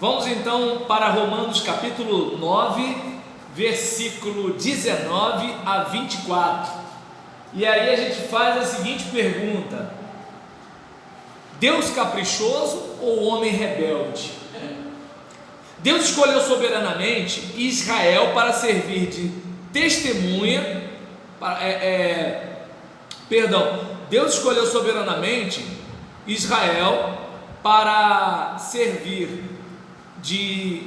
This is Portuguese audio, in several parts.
Vamos então para Romanos capítulo 9, versículo 19 a 24. E aí a gente faz a seguinte pergunta: Deus caprichoso ou homem rebelde? Deus escolheu soberanamente Israel para servir de testemunha, Deus escolheu soberanamente Israel para servir de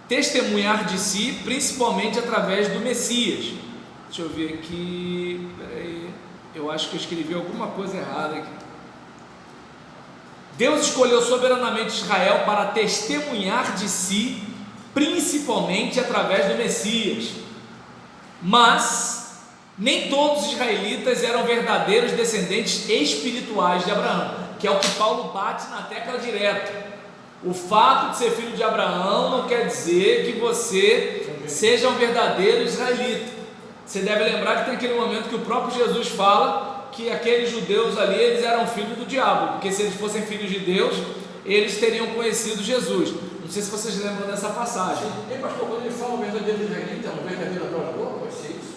testemunhar de si, principalmente através do Messias. Deixa eu ver aqui, peraí, eu acho que eu escrevi alguma coisa errada aqui. Deus escolheu soberanamente Israel para testemunhar de si, principalmente através do Messias. Mas nem todos os israelitas eram verdadeiros descendentes espirituais de Abraão, que é o que Paulo bate na tecla direto. O fato de ser filho de Abraão não quer dizer que você seja um verdadeiro israelita. Você deve lembrar que tem aquele momento que o próprio Jesus fala que aqueles judeus ali, eles eram filhos do diabo, porque se eles fossem filhos de Deus, eles teriam conhecido Jesus. Não sei se vocês lembram dessa passagem. E pastor, quando ele fala o verdadeiro israelita, um verdadeiro adorador, pode ser isso?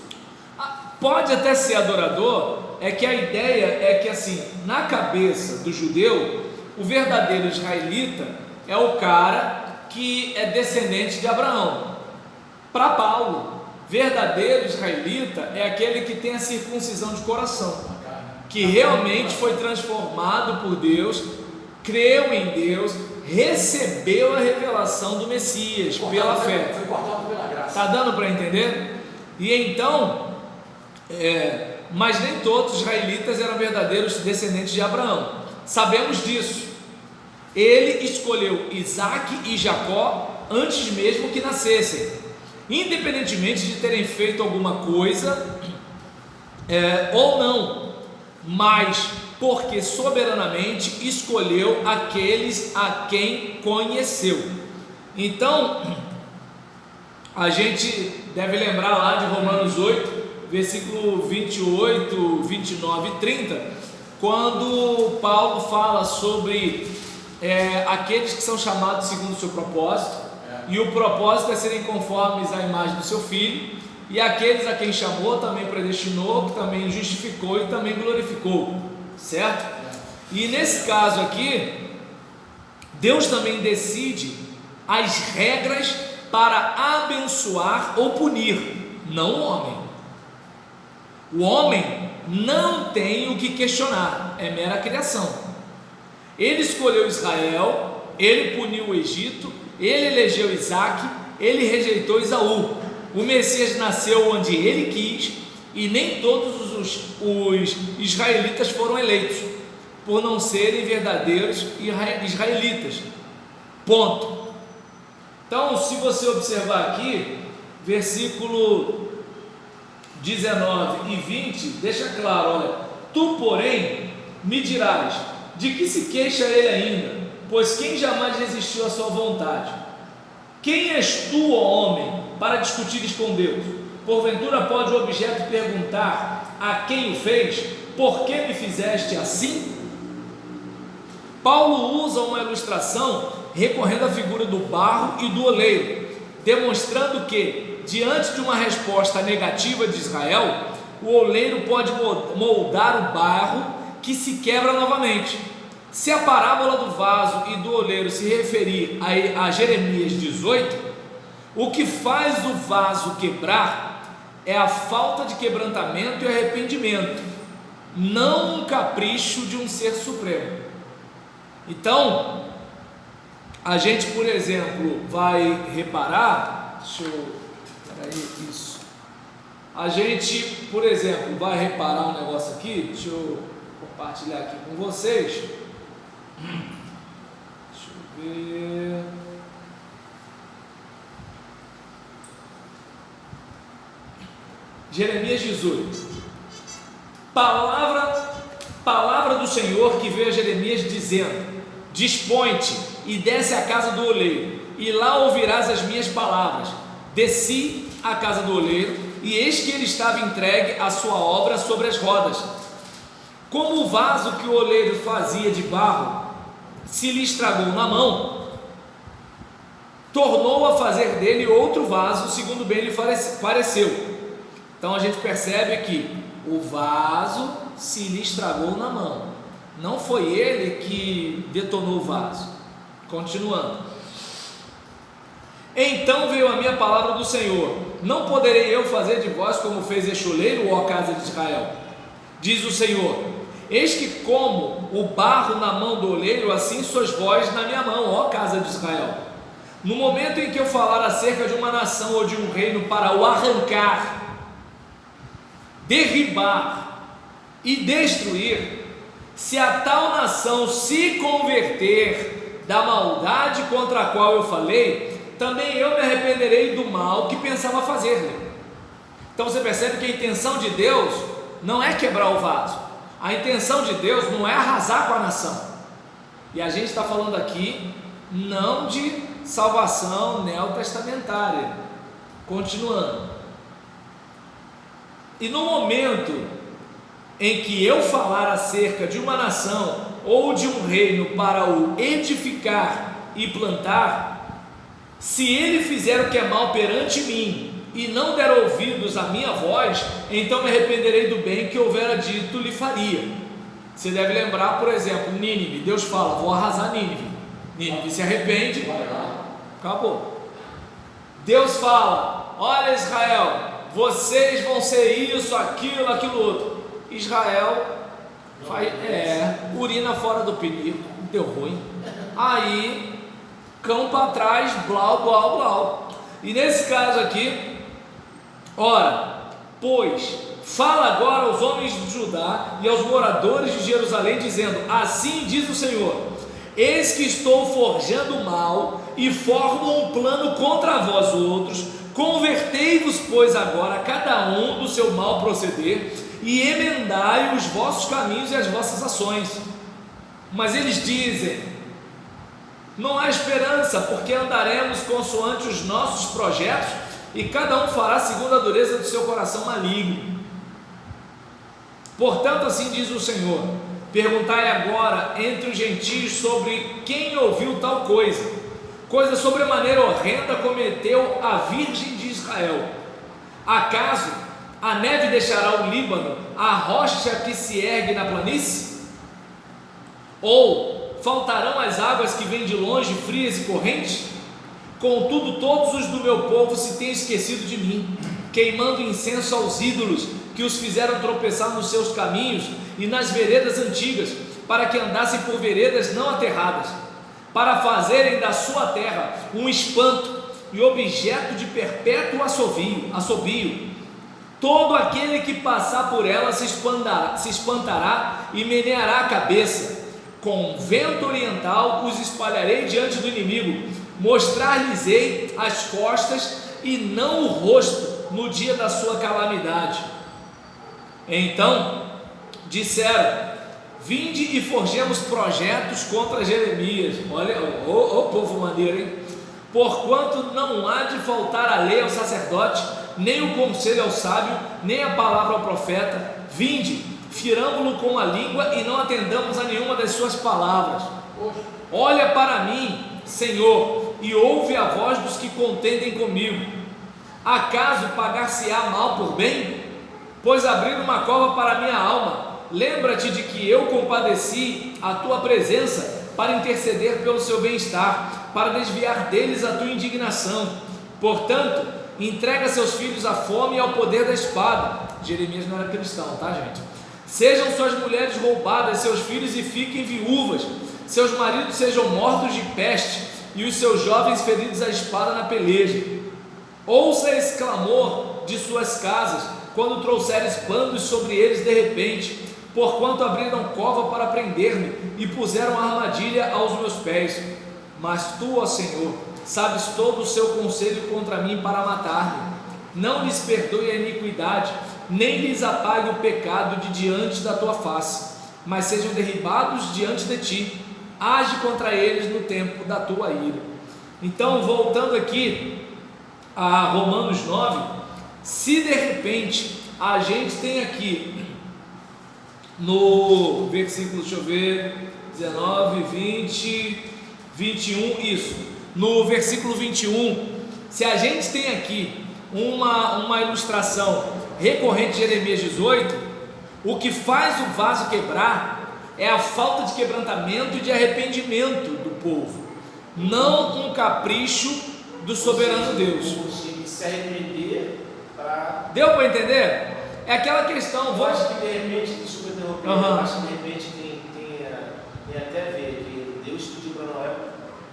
Pode até ser adorador, é que a ideia é que assim, na cabeça do judeu, o verdadeiro israelita é o cara que é descendente de Abraão. Para Paulo, verdadeiro israelita é aquele que tem a circuncisão de coração, que realmente foi transformado por Deus, creu em Deus, recebeu a revelação do Messias pela fé. Foi cortado pela graça. Está dando para entender? E então, mas nem todos os israelitas eram verdadeiros descendentes de Abraão. Sabemos disso. Ele escolheu Isaac e Jacó antes mesmo que nascessem, independentemente de terem feito alguma coisa ou não, mas porque soberanamente escolheu aqueles a quem conheceu. Então, a gente deve lembrar lá de Romanos 8, versículo 28, 29 e 30, quando Paulo fala sobre aqueles que são chamados segundo o seu propósito, e o propósito é serem conformes à imagem do seu Filho, e aqueles a quem chamou também predestinou, que também justificou e também glorificou, certo? E nesse caso aqui, Deus também decide as regras para abençoar ou punir, não o homem. O homem não tem o que questionar, é mera criação. Ele escolheu Israel, ele puniu o Egito, ele elegeu Isaac, ele rejeitou Esaú. O Messias nasceu onde ele quis, e nem todos os israelitas foram eleitos, por não serem verdadeiros israelitas. Ponto. Então, se você observar aqui, versículo 19 e 20, deixa claro, olha: tu, porém, me dirás, de que se queixa ele ainda? Pois quem jamais resistiu à sua vontade? Quem és tu, ó homem, para discutires com Deus? Porventura pode o objeto perguntar a quem o fez: por que me fizeste assim? Paulo usa uma ilustração recorrendo à figura do barro e do oleiro, demonstrando que, diante de uma resposta negativa de Israel, o oleiro pode moldar o barro que se quebra novamente. Se a parábola do vaso e do oleiro se referir a Jeremias 18, o que faz o vaso quebrar é a falta de quebrantamento e arrependimento, não um capricho de um ser supremo. Então, a gente, por exemplo, vai reparar, a gente, por exemplo, vai reparar um negócio aqui, deixa eu compartilhar aqui com vocês. Deixa eu ver. Jeremias 18. Palavra do Senhor que veio a Jeremias dizendo: dispõe-te e desce à casa do oleiro, e lá ouvirás as minhas palavras. Desci à casa do oleiro, e eis que ele estava entregue à sua obra sobre as rodas. Como o vaso que o oleiro fazia de barro se lhe estragou na mão, tornou a fazer dele outro vaso, segundo bem lhe pareceu. Então a gente percebe que o vaso se lhe estragou na mão, não foi ele que detonou o vaso. Continuando: então veio a minha palavra do Senhor: não poderei eu fazer de vós como fez este oleiro, ó casa de Israel? Diz o Senhor: eis que como o barro na mão do oleiro, assim sois vós na minha mão, ó casa de Israel. No momento em que eu falar acerca de uma nação ou de um reino para o arrancar, derribar e destruir, se a tal nação se converter da maldade contra a qual eu falei, também eu me arrependerei do mal que pensava fazer-lhe. Então você percebe que a intenção de Deus não é quebrar o vaso, a intenção de Deus não é arrasar com a nação. E a gente está falando aqui não de salvação neotestamentária. Continuando: e no momento em que eu falar acerca de uma nação ou de um reino para o edificar e plantar, se ele fizer o que é mal perante mim e não der ouvidos à minha voz, então me arrependerei do bem que houvera dito lhe faria. Você deve lembrar, por exemplo, Nínive. Deus fala: vou arrasar Nínive. Nínive se arrepende, acabou. Deus fala: olha, Israel, vocês vão ser isso, aquilo, aquilo outro. Israel urina fora do pinico, deu ruim. Aí, cão para trás, blau, blau, blau. E nesse caso aqui, ora, pois, fala agora aos homens de Judá e aos moradores de Jerusalém, dizendo: assim diz o Senhor: eis que estou forjando mal e formo um plano contra vós outros. Convertei-vos, pois, agora cada um do seu mau proceder e emendai os vossos caminhos e as vossas ações. Mas eles dizem: não há esperança, porque andaremos consoante os nossos projetos e cada um fará segundo a dureza do seu coração maligno. Portanto, assim diz o Senhor: perguntai agora entre os gentios sobre quem ouviu tal coisa sobremaneira horrenda cometeu a virgem de Israel. Acaso a neve deixará o Líbano, a rocha que se ergue na planície? Ou faltarão as águas que vêm de longe, frias e correntes? Contudo, todos os do meu povo se têm esquecido de mim, queimando incenso aos ídolos que os fizeram tropeçar nos seus caminhos e nas veredas antigas, para que andassem por veredas não aterradas, para fazerem da sua terra um espanto e objeto de perpétuo assobio. Todo aquele que passar por ela se espantará e meneará a cabeça. Com vento oriental os espalharei diante do inimigo, mostrar-lhes-ei as costas e não o rosto no dia da sua calamidade. Então disseram: vinde e forjemos projetos contra Jeremias. Olha, o povo maneiro, hein? Porquanto não há de faltar a lei ao sacerdote, nem o conselho ao sábio, nem a palavra ao profeta. Vinde, firamo-lo com a língua e não atendamos a nenhuma das suas palavras. Olha para mim, Senhor, e ouve a voz dos que contendem comigo. Acaso pagar-se-á mal por bem? Pois abrir uma cova para a minha alma. Lembra-te de que eu compadeci a tua presença para interceder pelo seu bem-estar, para desviar deles a tua indignação. Portanto, entrega seus filhos à fome e ao poder da espada. Jeremias não era cristão, tá, gente? Sejam suas mulheres roubadas, seus filhos, e fiquem viúvas. Seus maridos sejam mortos de peste e os seus jovens feridos à espada na peleja. Ouça esse clamor de suas casas, quando trouxeres bandos sobre eles de repente, porquanto abriram cova para prender-me e puseram armadilha aos meus pés. Mas tu, ó Senhor, sabes todo o seu conselho contra mim para matar-me. Não lhes perdoe a iniquidade, nem lhes apague o pecado de diante da tua face, mas sejam derribados diante de ti. Age contra eles no tempo da tua ira. Então, voltando aqui a Romanos 9, se de repente a gente tem aqui no versículo, deixa eu ver, 19, 20, 21, isso. no versículo 21, se a gente tem aqui uma ilustração recorrente de Jeremias 18, o que faz o vaso quebrar é a falta de quebrantamento e de arrependimento do povo, não um capricho do soberano Deus. Se arrepender para... Deu para entender? É aquela questão. Eu acho que de repente, desculpa interromper, eu acho que de repente tem até a ver que Deus pediu para Noé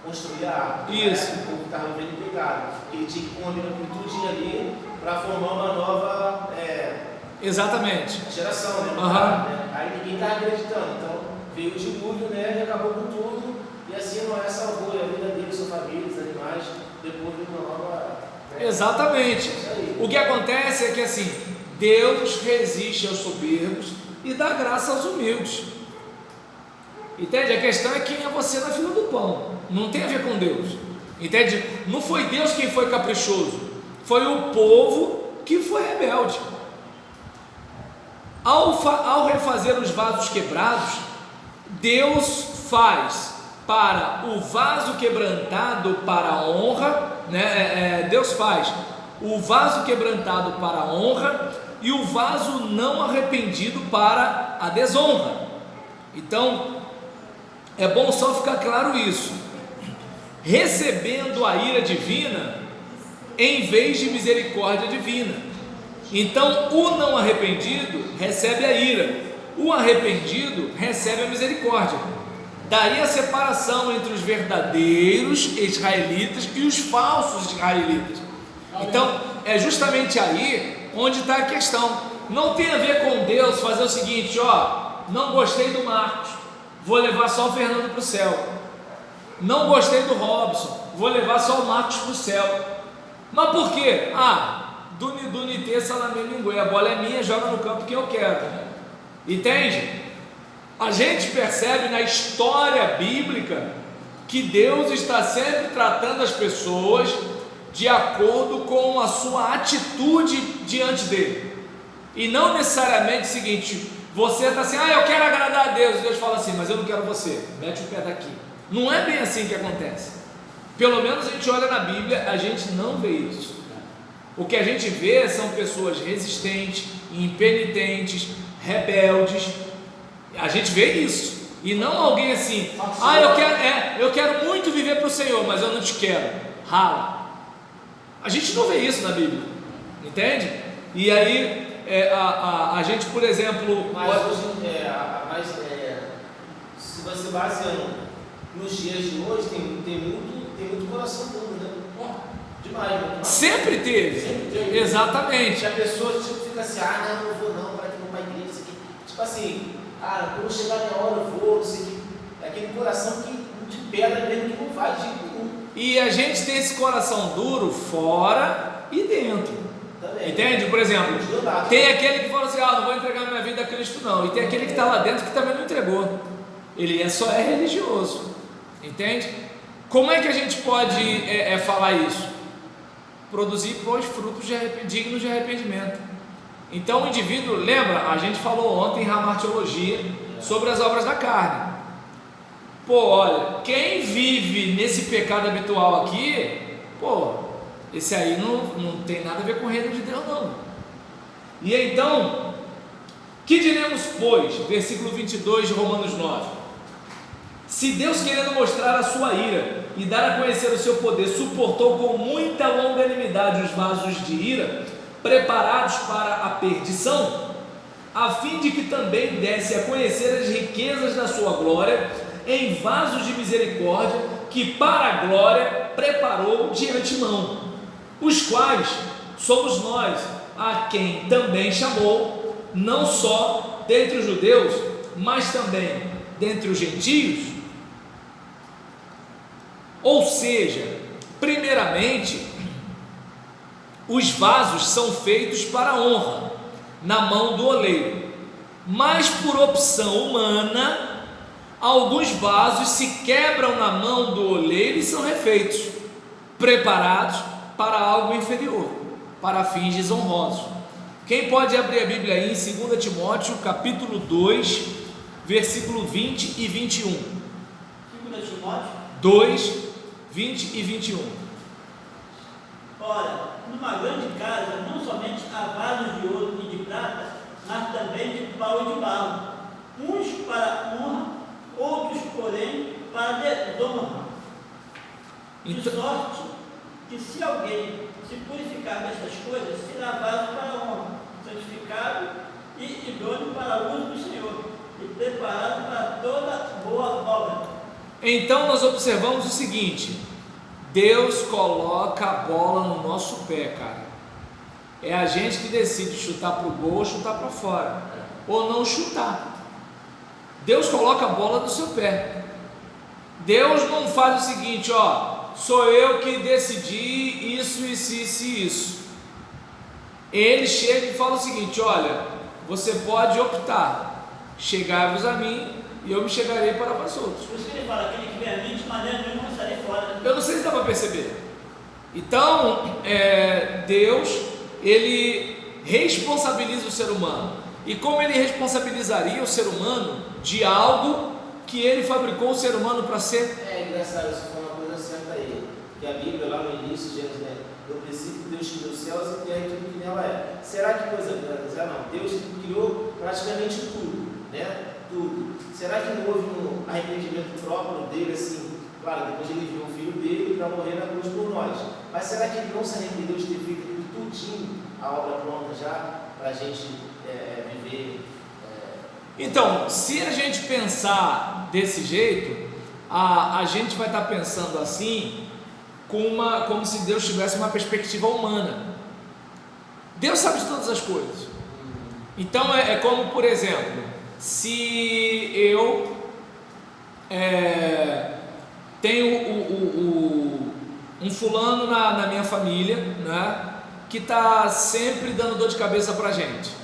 construir a arca. Isso. O povo estava vivendo em pecado. Ele tinha que pôr uma virtude ali para formar uma nova exatamente. geração, né? Aí ninguém estava acreditando. Então veio o dilúvio, né? E acabou com tudo. E assim Noé salvou a vida dele, sua família, os animais. Depois veio uma nova. Exatamente. O que acontece é que assim, Deus resiste aos soberbos e dá graça aos humildes. Entende? A questão é quem é você na fila do pão. Não tem a ver com Deus. Entende? Não foi Deus quem foi caprichoso, foi o povo que foi rebelde. Ao refazer os vasos quebrados, Deus faz para o vaso quebrantado para a honra, né? Deus faz o vaso quebrantado para a honra e o vaso não arrependido para a desonra. Então, é bom só ficar claro isso. Recebendo a ira divina em vez de misericórdia divina. Então, o não arrependido recebe a ira, o arrependido recebe a misericórdia. Daí a separação entre os verdadeiros israelitas e os falsos israelitas. Então, é justamente aí onde está a questão. Não tem a ver com Deus fazer o seguinte: não gostei do Marcos, vou levar só o Fernando para o céu. Não gostei do Robson, vou levar só o Marcos para o céu. Mas por quê? Dunité salamé minguê, a bola é minha, joga no campo que eu quero. Entende? A gente percebe na história bíblica que Deus está sempre tratando as pessoas de acordo com a sua atitude diante dele, e não necessariamente o seguinte: você está assim, eu quero agradar a Deus, e Deus fala assim, mas eu não quero você, mete o pé daqui. Não é bem assim que acontece. Pelo menos a gente olha na Bíblia, a gente não vê isso. O que a gente vê são pessoas resistentes, impenitentes, rebeldes. A gente vê isso, e não alguém assim: eu quero muito viver para o Senhor, mas eu não te quero, rala. A gente não vê isso na Bíblia, entende? E aí a gente, por exemplo, se você baseando nos dias de hoje, tem muito coração duro, né? Demais. Sempre teve. Exatamente. A pessoa fica assim: não vou não, vai que não vai igreja, isso aqui. Tipo assim, quando chegar a minha hora eu vou, não sei o que. É aquele coração de pedra mesmo que não vai de nenhum. E a gente tem esse coração duro fora e dentro. Também. Entende? Por exemplo, tem aquele que fala assim: não vou entregar minha vida a Cristo não. E tem aquele que está lá dentro que também não entregou. Ele só é religioso. Entende? Como é que a gente pode falar isso? Produzir frutos dignos de arrependimento. Então o indivíduo, lembra? A gente falou ontem em Hamartiologia sobre as obras da carne. Olha, quem vive nesse pecado habitual aqui, esse aí não tem nada a ver com o reino de Deus não. E então, que diremos pois, versículo 22 de Romanos 9: se Deus, querendo mostrar a sua ira e dar a conhecer o seu poder, suportou com muita longanimidade os vasos de ira preparados para a perdição, a fim de que também desse a conhecer as riquezas da sua glória em vasos de misericórdia, que para a glória preparou de antemão, os quais somos nós, a quem também chamou, não só dentre os judeus, mas também dentre os gentios. Ou seja, primeiramente, os vasos são feitos para a honra, na mão do oleiro, mas por opção humana, alguns vasos se quebram na mão do oleiro e são refeitos, preparados para algo inferior, para fins desonrosos. Quem pode abrir a Bíblia aí em 2 Timóteo capítulo 2, versículo 20 e 21. 2 Timóteo 2, 20 e 21. Ora, numa grande casa, não somente há vasos de ouro e de prata, mas também de pau e de barro, uns para honra, outros, porém, para desonra. De sorte que se alguém se purificar destas coisas, será vaso para honra, santificado e idôneo para o uso do Senhor, e preparado para toda boa obra. Então nós observamos o seguinte: Deus coloca a bola no nosso pé, cara. É a gente que decide chutar para o gol ou chutar para fora, ou não chutar. Deus coloca a bola no seu pé. Deus não faz o seguinte: ó, sou eu que decidi isso, isso. Ele chega e fala o seguinte: olha, você pode optar, chegai-vos a mim e eu me chegarei para vós outros. Por isso que ele fala: aquele que vem a mim, de maneira nenhuma estarei fora. Eu não sei se dá para perceber. Então, Deus, ele responsabiliza o ser humano. E como ele responsabilizaria o ser humano de algo que ele fabricou o ser humano para ser? É engraçado, isso foi uma coisa certa aí. Que a Bíblia, lá no início, Gênesis, né? No princípio, Deus criou os céus e terra e tudo que nela é. Será que coisa grande? Não, Deus criou praticamente tudo, né? Tudo. Será que não houve um arrependimento próprio dele, assim? Claro, depois ele viu o filho dele para morrer na cruz por nós. Mas será que ele não se arrependeu de ter feito tudinho a obra pronta já para a gente viver? Então, se a gente pensar desse jeito, a gente vai estar pensando assim, como se Deus tivesse uma perspectiva humana. Deus sabe de todas as coisas. Então é como, por exemplo, se eu tenho um fulano na minha família, né, que está sempre dando dor de cabeça para a gente.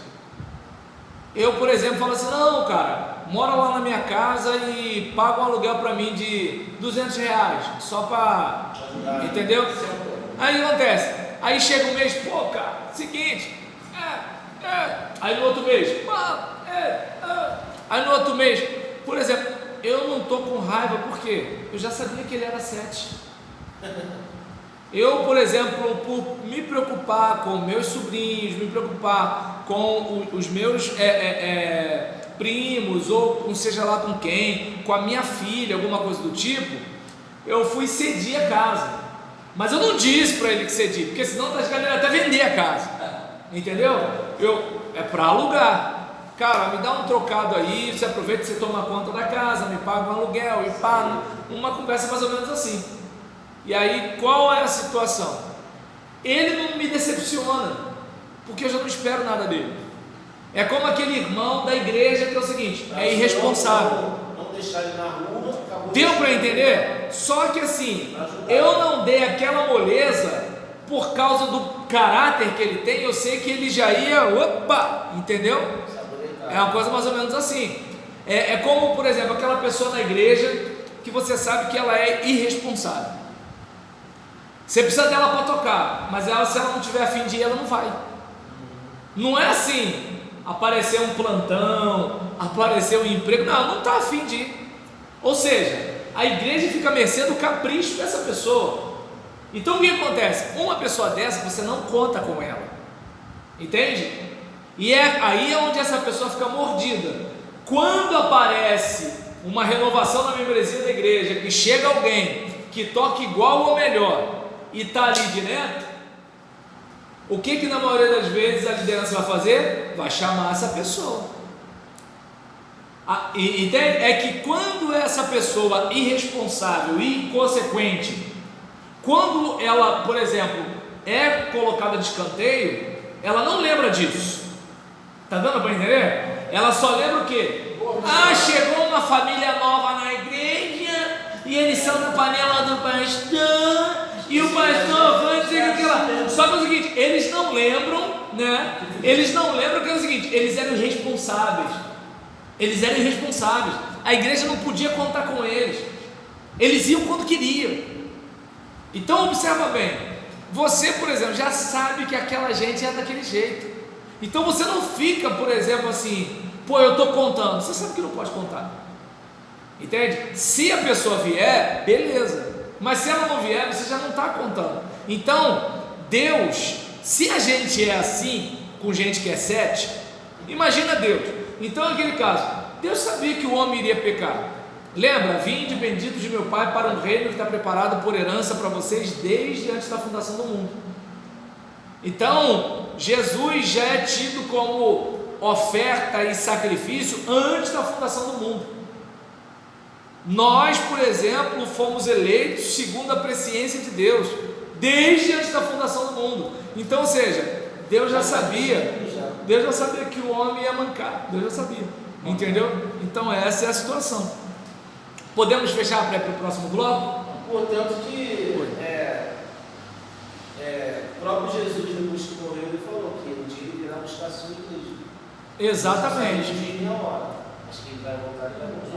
Eu, por exemplo, falo assim: não, cara, mora lá na minha casa e paga um aluguel para mim de R$200, só para, entendeu? Aí o que acontece? Aí chega um mês, pô, cara, seguinte, aí no outro mês, aí no outro mês, por exemplo, eu não estou com raiva porque eu já sabia que ele era 7. Eu, por exemplo, por me preocupar com meus sobrinhos, me preocupar com os meus primos, ou seja lá com quem, com a minha filha, alguma coisa do tipo, eu fui cedir a casa. Mas eu não disse para ele que cedi, porque senão tá chegando até vender a casa, entendeu? É para alugar. Cara, me dá um trocado aí, você aproveita, você toma conta da casa, me paga um aluguel e paga. Uma conversa mais ou menos assim. E aí, qual é a situação? Ele não me decepciona, porque eu já não espero nada dele. É como aquele irmão da igreja que é o seguinte: é irresponsável. Não deixar ele na rua, acabou. Deu para entender? Só que assim, eu não dei aquela moleza por causa do caráter que ele tem. Eu sei que ele já ia, entendeu? É uma coisa mais ou menos assim. É como, por exemplo, aquela pessoa na igreja que você sabe que ela é irresponsável. Você precisa dela para tocar, mas se ela não tiver a fim de ir, ela não vai. Não é assim, aparecer um plantão, aparecer um emprego, não está a fim de ir. Ou seja, a igreja fica à mercê do capricho dessa pessoa. Então o que acontece? Uma pessoa dessa, você não conta com ela, entende? E aí é onde essa pessoa fica mordida. Quando aparece uma renovação na membresia da igreja, que chega alguém que toca igual ou melhor e está ali direto, o que na maioria das vezes a liderança vai fazer? Vai chamar essa pessoa. Entende? É que quando essa pessoa irresponsável e inconsequente, quando ela, por exemplo, é colocada de escanteio, ela não lembra disso. Tá dando para entender? Ela só lembra o quê? Chegou uma família nova na igreja e eles são da panela do pastor e o pastor vai dizer que lá. Só que é o seguinte, eles não lembram, né? Eles não lembram que é o seguinte, eles eram irresponsáveis. Eles eram irresponsáveis. A igreja não podia contar com eles. Eles iam quando queriam. Então observa bem. Você, por exemplo, já sabe que aquela gente é daquele jeito. Então você não fica, por exemplo, assim, eu estou contando. Você sabe que não pode contar. Entende? Se a pessoa vier, beleza. Mas se ela não vier, você já não está contando. Então, Deus, se a gente é assim, com gente que é 7, imagina Deus. Então, naquele caso, Deus sabia que o homem iria pecar. Lembra? Vinde benditos de meu Pai para um reino que está preparado por herança para vocês desde antes da fundação do mundo. Então, Jesus já é tido como oferta e sacrifício antes da fundação do mundo. Nós, por exemplo, fomos eleitos segundo a presciência de Deus, desde antes da fundação do mundo. Então, ou seja, Deus já sabia que o homem ia mancar, Deus já sabia, entendeu? Então essa é a situação. Podemos fechar para o próximo bloco? Portanto, que o próprio Jesus, depois que morreu, ele falou que um dia ele irá buscar a sua igreja. Exatamente. Não dia nem a hora, mas que ele vai voltar e vai voltar.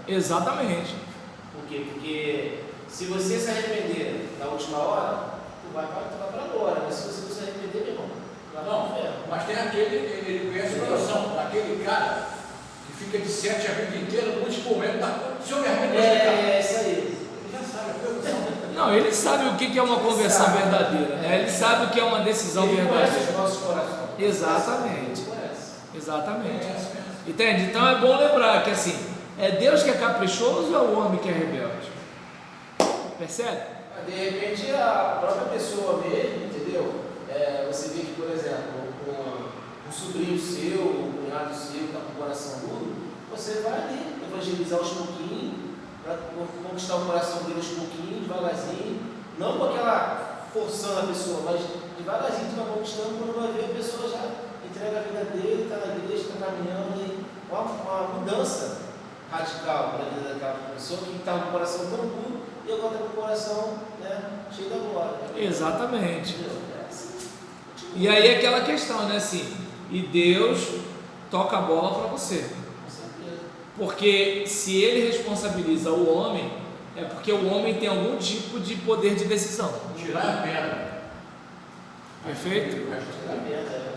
Exatamente. Por quê? Porque se você se arrepender na última hora, tu vai para agora, mas se você não se arrepender, meu irmão, vai para o inferno. Mas tem aquele, ele conhece o coração, daquele cara que fica de 7 a vida inteira, muitos momentos, o senhor me arrepende desse cara. É isso aí. Ele já sabe a conversão. Não, ele sabe o que é uma conversão verdadeira, né? Ele sabe o que é uma decisão Ele conhece verdadeira. os nossos corações. Exatamente. Ele conhece. Exatamente. Entende? Então é bom lembrar que assim, é Deus que é caprichoso ou é o homem que é rebelde? Percebe? De repente a própria pessoa mesmo, entendeu? Você vê que, por exemplo, um sobrinho seu, um cunhado seu que está com o coração duro, você vai ali evangelizar aos pouquinhos, para conquistar o coração dele aos pouquinhos, devagarzinho, não com aquela forçando a pessoa, mas devagarzinho tu vai conquistando, quando vai ver a pessoa já entrega a vida dele, está na igreja, está caminhando, e uma mudança radical para a vida daquela pessoa que está com o coração tão puro e agora está com o coração, né, cheio da glória. Exatamente. Assim, E aí é aquela questão, né, assim, e Deus toca a bola para você. com certeza. Porque se ele responsabiliza o homem, é porque o homem tem algum tipo de poder de decisão. Tirar a pedra. Perfeito? Tá vendo,